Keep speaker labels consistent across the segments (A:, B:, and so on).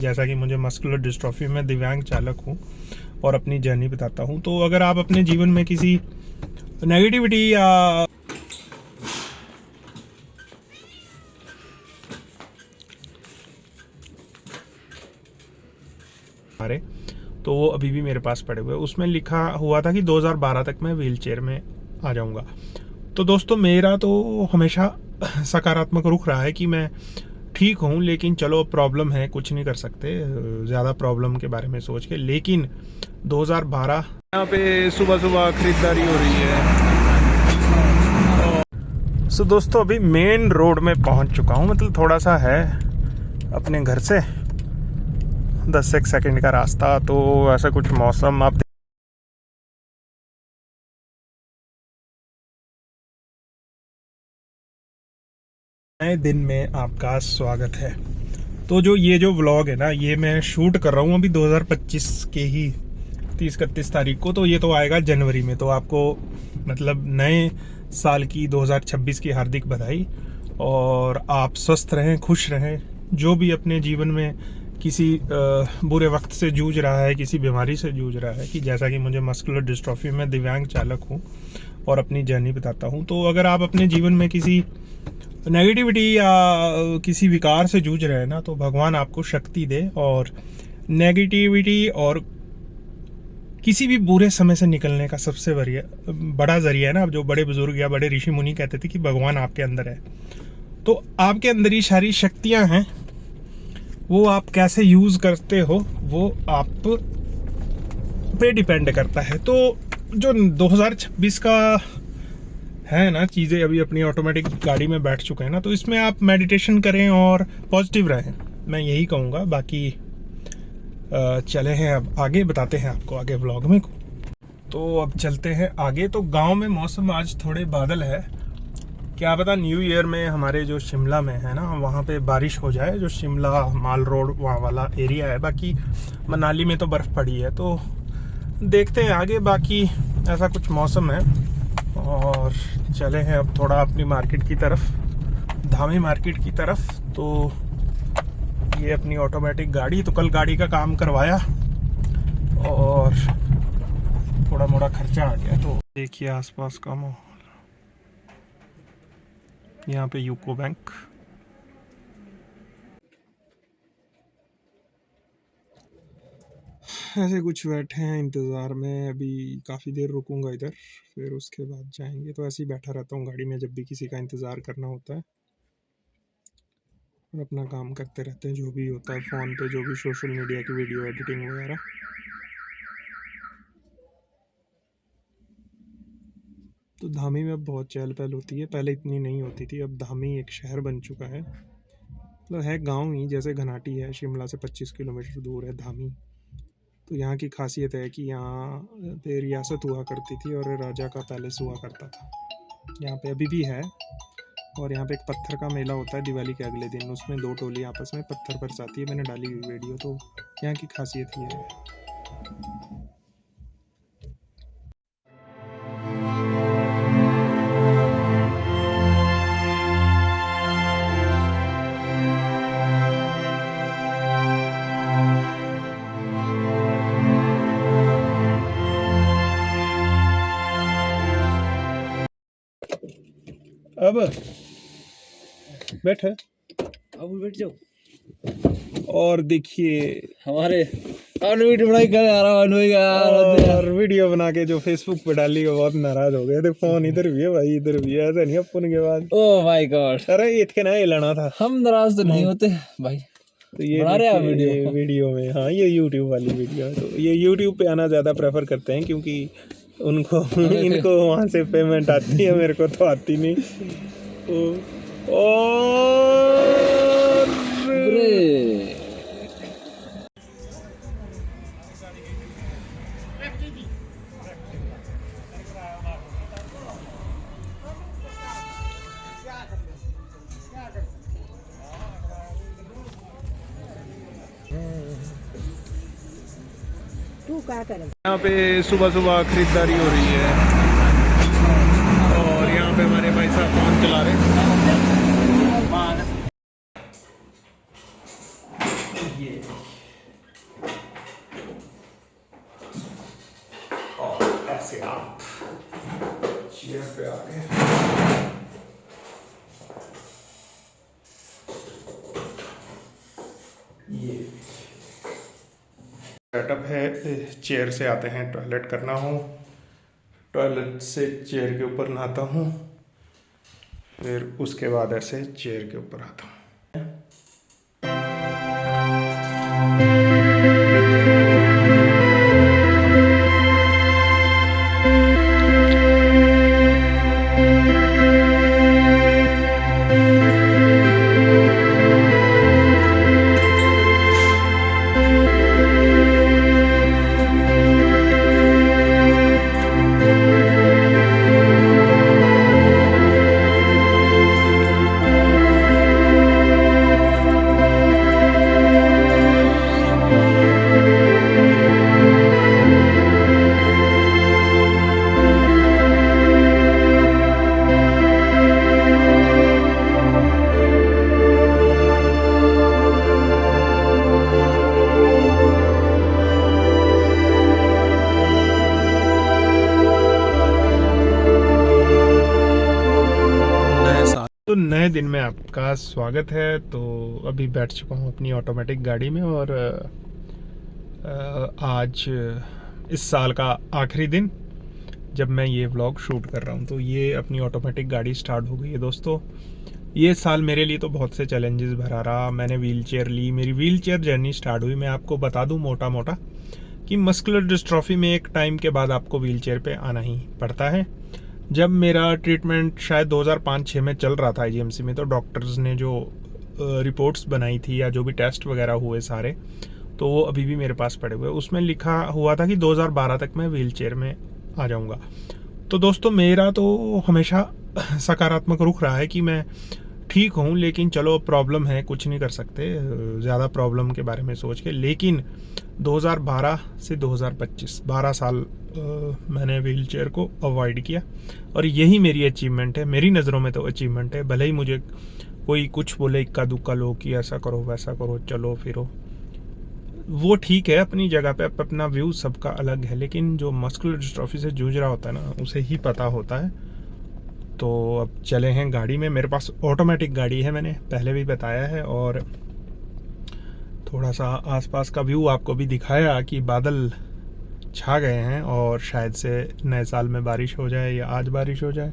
A: जैसा कि मुझे मस्कुलर डिस्ट्रॉफी में दिव्यांग चालक हूँ और अपनी जर्नी बताता हूँ। तो अगर आप अपने जीवन में किसी नेगेटिविटी या हमारे तो वो अभी भी मेरे पास पड़े हुए, उसमें लिखा हुआ था कि 2012 तक मैं व्हील चेयर में आ जाऊंगा। तो दोस्तों मेरा तो हमेशा सकारात्मक रुख रहा है कि मैं ठीक हूँ, लेकिन चलो प्रॉब्लम है, कुछ नहीं कर सकते ज़्यादा प्रॉब्लम के बारे में सोच के। लेकिन 2012 यहाँ पे सुबह सुबह खरीदारी हो रही है। सो दोस्तों अभी मेन रोड में पहुँच चुका हूँ, मतलब थोड़ा सा है अपने घर से 10 सेकंड का रास्ता। तो ऐसा कुछ मौसम आप नए दिन में आपका स्वागत है। तो ये जो व्लॉग है ना, ये मैं शूट कर रहा हूँ अभी 2025 के ही 30-31 तारीख को। तो ये तो आएगा जनवरी में। तो आपको मतलब नए साल की 2026 की हार्दिक बधाई, और आप स्वस्थ रहें, खुश रहें। जो भी अपने जीवन में किसी बुरे वक्त से जूझ रहा है, किसी बीमारी से जूझ रहा है, कि जैसा कि मुझे मस्कुलर डिस्ट्रॉफी में दिव्यांग चालक हूँ और अपनी जर्नी बताता हूँ। तो अगर आप अपने जीवन में किसी नेगेटिविटी या किसी विकार से जूझ रहे हैं ना, तो भगवान आपको शक्ति दे। और नेगेटिविटी और किसी भी बुरे समय से निकलने का सबसे बड़ा जरिया है ना, जो बड़े बुजुर्ग या बड़े ऋषि मुनि कहते थे कि भगवान आपके अंदर है। तो आपके अंदर ही सारी शक्तियां हैं, वो आप कैसे यूज करते हो वो आप पे डिपेंड करता है। तो जो 2026 का है ना, चीज़ें अभी अपनी ऑटोमेटिक गाड़ी में बैठ चुके हैं ना, तो इसमें आप मेडिटेशन करें और पॉजिटिव रहें, मैं यही कहूँगा। बाकी चले हैं अब आगे, बताते हैं आपको आगे व्लॉग में। तो अब चलते हैं आगे। तो गांव में मौसम आज थोड़े बादल है, क्या पता न्यू ईयर में हमारे जो शिमला में है ना, वहाँ पे बारिश हो जाए। जो शिमला माल रोड वहाँ वाला एरिया है, बाकी मनाली में तो बर्फ़ पड़ी है। तो देखते हैं आगे, बाकी ऐसा कुछ मौसम है। और चले हैं अब थोड़ा अपनी मार्केट की तरफ, धामी मार्केट की तरफ। तो ये अपनी ऑटोमेटिक गाड़ी, तो कल गाड़ी का काम करवाया और थोड़ा मोड़ा खर्चा आ गया। तो देखिए आसपास का माहौल, यहाँ पे यूको बैंक, ऐसे कुछ बैठे हैं इंतज़ार में। अभी काफ़ी देर रुकूंगा इधर, फिर उसके बाद जाएंगे। तो ऐसे ही बैठा रहता हूँ गाड़ी में जब भी किसी का इंतज़ार करना होता है, और अपना काम करते रहते हैं जो भी होता है फ़ोन पे, जो भी सोशल मीडिया की वीडियो एडिटिंग वगैरह। तो धामी में अब बहुत चहल पहल होती है, पहले इतनी नहीं होती थी। अब धामी एक शहर बन चुका है, मतलब है गांव ही, जैसे घनाटी है शिमला से 25 किलोमीटर दूर है धामी। तो यहाँ की खासियत है कि यहाँ पे रियासत हुआ करती थी और राजा का पैलेस हुआ करता था। यहाँ पे अभी भी है। और यहाँ पे एक पत्थर का मेला होता है दिवाली के अगले दिन, उसमें दो टोली आपस में पत्थर बरसाती है। मैंने डाली हुई वीडियो। तो यहाँ की खासियत ये है। अब बैठ
B: बैठ जाओ।
A: और देखिए
B: हमारे वीडियो बनाई कर आ रहा है,
A: और वीडियो बना के जो फेसबुक पे डाली वो बहुत नाराज हो गए थे। फोन इधर भी है भाई, इधर भी है, ऐसा नहीं अपन के बाद।
B: ओह माय गॉड,
A: अरे इतने ना हिलाना था,
B: हम नाराज तो नहीं होते भाई।
A: तो ये
B: बना रहे हैं वीडियो।
A: ये वीडियो में, हाँ ये YouTube वाली वीडियो है। तो ये YouTube पे आना ज़्यादा प्रेफर करते हैं, क्योंकि उनको इनको वहाँ से पेमेंट आती है, मेरे को तो आती नहीं।
C: तू क्या करे?
A: यहाँ पे सुबह सुबह खरीदारी हो रही है, और यहाँ पे हमारे भाई साहब फोन चला रहे हैं। से आप चेयर पे आ गए। ये सेटअप है। चेयर से आते हैं, टॉयलेट करना हो, टॉयलेट से चेयर के ऊपर नहाता हूँ, फिर उसके बाद ऐसे चेयर के ऊपर आता हूँ। तो नए दिन में आपका स्वागत है। तो अभी बैठ चुका हूँ अपनी ऑटोमेटिक गाड़ी में और आज इस साल का आखिरी दिन जब मैं ये व्लॉग शूट कर रहा हूँ। तो ये अपनी ऑटोमेटिक गाड़ी स्टार्ट हो गई है दोस्तों। ये साल मेरे लिए तो बहुत से चैलेंजेस भरा रहा। मैंने व्हील चेयर ली, मेरी व्हील चेयर जर्नी स्टार्ट हुई। मैं आपको बता दूँ मोटा मोटा कि मस्कुलर डिस्ट्रॉफी में एक टाइम के बाद आपको व्हील चेयर पर आना ही पड़ता है। जब मेरा ट्रीटमेंट शायद 2005-06 में चल रहा था आईजीएमसी में, तो डॉक्टर्स ने जो रिपोर्ट्स बनाई थी या जो भी टेस्ट वगैरह हुए सारे, तो वो अभी भी मेरे पास पड़े हुए। उसमें लिखा हुआ था कि 2012 तक मैं व्हील चेयर में आ जाऊंगा। तो दोस्तों मेरा तो हमेशा सकारात्मक रुख रहा है कि मैं ठीक हूँ, लेकिन चलो प्रॉब्लम है, कुछ नहीं कर सकते ज़्यादा प्रॉब्लम के बारे में सोच के। लेकिन 2012 से 2025 12 साल मैंने व्हील चेयर को अवॉइड किया और यही मेरी अचीवमेंट है। मेरी नज़रों में तो अचीवमेंट है। भले ही मुझे कोई कुछ बोले इक्का दुक्का लो कि ऐसा करो वैसा करो, चलो फिरो, वो ठीक है अपनी जगह पे, अपना व्यू सबका अलग है। लेकिन जो मस्कुलर डिस्ट्रॉफी से जूझ रहा होता है ना, उसे ही पता होता है। तो अब चले हैं गाड़ी में। मेरे पास ऑटोमेटिक गाड़ी है, मैंने पहले भी बताया है। और थोड़ा सा आसपास का व्यू आपको भी दिखाया कि बादल छा गए हैं और शायद से नए साल में बारिश हो जाए या आज बारिश हो जाए।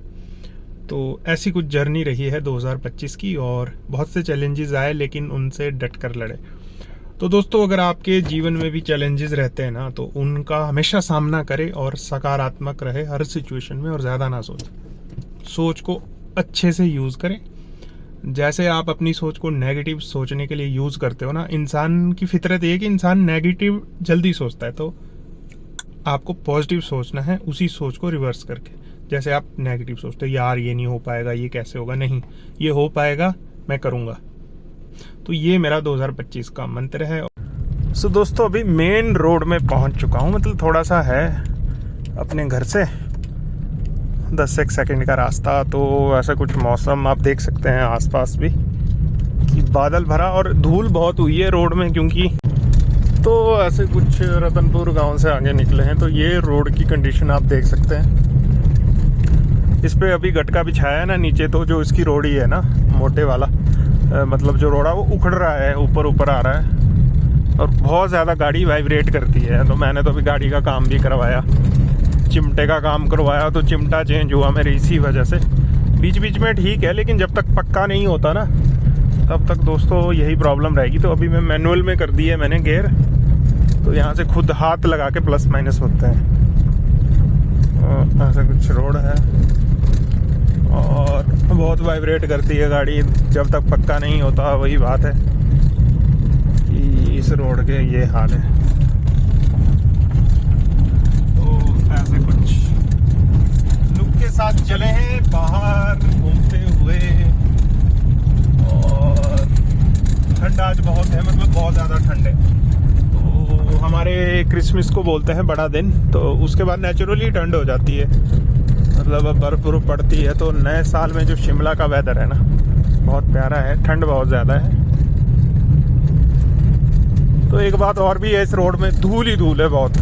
A: तो ऐसी कुछ जर्नी रही है 2025 की और बहुत से चैलेंजेस आए, लेकिन उनसे डट कर लड़े। तो दोस्तों अगर आपके जीवन में भी चैलेंजेस रहते हैं ना, तो उनका हमेशा सामना करें और सकारात्मक रहे हर सिचुएशन में और ज़्यादा ना सोच को अच्छे से यूज़ करें। जैसे आप अपनी सोच को नेगेटिव सोचने के लिए यूज़ करते हो ना, इंसान की फितरत ये है कि इंसान नेगेटिव जल्दी सोचता है। तो आपको पॉजिटिव सोचना है, उसी सोच को रिवर्स करके। जैसे आप नेगेटिव सोचते हो, यार ये नहीं हो पाएगा, ये कैसे होगा, नहीं ये हो पाएगा, मैं करूँगा। तो ये मेरा 2025 का मंत्र है। सो दोस्तों अभी मेन रोड में पहुँच चुका हूँ। मतलब थोड़ा सा है अपने घर से 10 सेकंड का रास्ता। तो ऐसा कुछ मौसम आप देख सकते हैं आसपास भी कि बादल भरा और धूल बहुत हुई है रोड में, क्योंकि तो ऐसे कुछ रतनपुर गांव से आगे निकले हैं। तो ये रोड की कंडीशन आप देख सकते हैं। इस पे अभी गटका बिछाया है ना नीचे, तो जो इसकी रोड ही है ना मोटे वाला, मतलब जो रोड है वो उखड़ रहा है, ऊपर आ रहा है और बहुत ज़्यादा गाड़ी वाइब्रेट करती है। तो मैंने तो अभी गाड़ी का काम भी करवाया, चिमटे का काम करवाया, तो चिमटा चेंज हुआ मेरे इसी वजह से। बीच बीच में ठीक है, लेकिन जब तक पक्का नहीं होता ना, तब तक दोस्तों यही प्रॉब्लम रहेगी। तो अभी मैं मैनुअल में कर दी है मैंने गियर, तो यहाँ से खुद हाथ लगा के प्लस माइनस होते हैं। ऐसा कुछ रोड है और बहुत वाइब्रेट करती है गाड़ी जब तक पक्का नहीं होता। वही बात है कि इस रोड के ये हाल है। तो ऐसे कुछ लुक के साथ चले हैं बाहर घूमते हुए। और ठंड आज बहुत है, मतलब बहुत ज़्यादा ठंड है। तो हमारे क्रिसमस को बोलते हैं बड़ा दिन, तो उसके बाद नेचुरली ठंड हो जाती है, मतलब अब बर्फ पड़ती है। तो नए साल में जो शिमला का वेदर है ना, बहुत प्यारा है, ठंड बहुत ज़्यादा है। तो एक बात और भी है, इस रोड में धूल ही धूल है बहुत।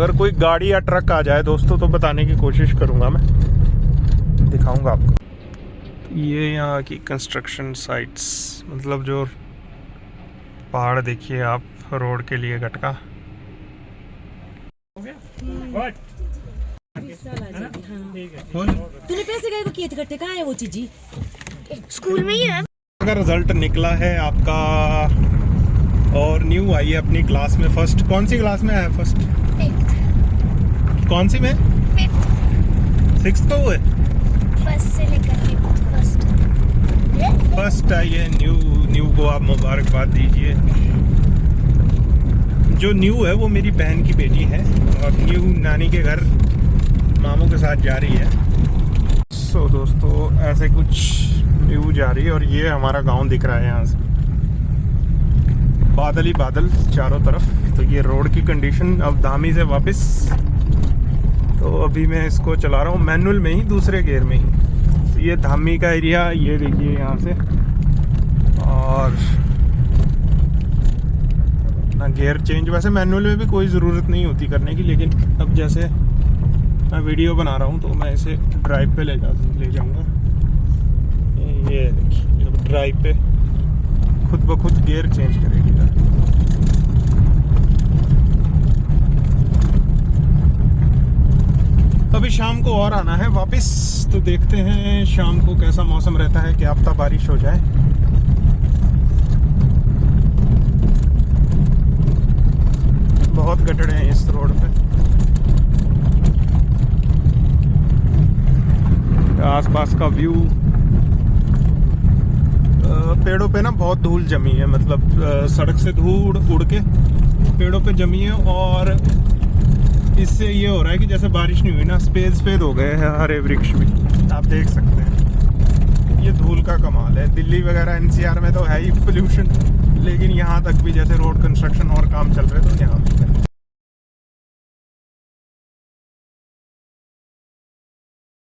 A: अगर कोई गाड़ी या ट्रक आ जाए दोस्तों तो बताने की कोशिश करूँगा, मैं दिखाऊंगा आपको। ये यहाँ की कंस्ट्रक्शन साइट्स, मतलब जो पहाड़ देखिए आप रोड के लिए गटका।
C: तूने पैसे गए को किए थे इकट्ठे, कहाँ है वो चीज जी? स्कूल में ही है।
A: अगर रिजल्ट निकला है आपका और न्यू आई है अपनी क्लास में फर्स्ट, कौन सी क्लास में आया फर्स्ट? कौन सी में? 6th तो हुए,
D: फर्स्ट से लेकर
A: फर्स्ट आई है। न्यू को आप मुबारकबाद दीजिए। जो न्यू है वो मेरी बहन की बेटी है और न्यू नानी के घर मामू के साथ जा रही है। सो दोस्तों ऐसे कुछ न्यू जा रही है और ये हमारा गांव दिख रहा है यहाँ से, बादल ही बादल चारों तरफ। तो ये रोड की कंडीशन। अब धामी से वापस, तो अभी मैं इसको चला रहा हूँ मैनुअल में ही, दूसरे गियर में ही। तो ये धामी का एरिया ये देखिए यहाँ से, और ना गियर चेंज, वैसे मैनुअल में भी कोई ज़रूरत नहीं होती करने की, लेकिन अब जैसे मैं वीडियो बना रहा हूँ तो मैं इसे ड्राइव पे ले जाऊँगा। ये देखिए अब ड्राइव पे खुद ब खुद गियर चेंज करेगी। अभी शाम को और आना है वापस, तो देखते हैं शाम को कैसा मौसम रहता है, क्या पता बारिश हो जाए। बहुत गड्ढे हैं इस रोड पे। आसपास का व्यू, पेड़ों पे ना बहुत धूल जमी है, मतलब सड़क से धूल उड़ के पेड़ों पे जमी है, और इससे ये हो रहा है कि जैसे बारिश नहीं हुई ना, सफेद हो गए हैं हरे वृक्ष भी, आप देख सकते हैं। ये धूल का कमाल है। दिल्ली वगैरह NCR में तो है ही पोल्यूशन, लेकिन यहाँ तक भी जैसे रोड कंस्ट्रक्शन और काम चल रहे तो यहाँ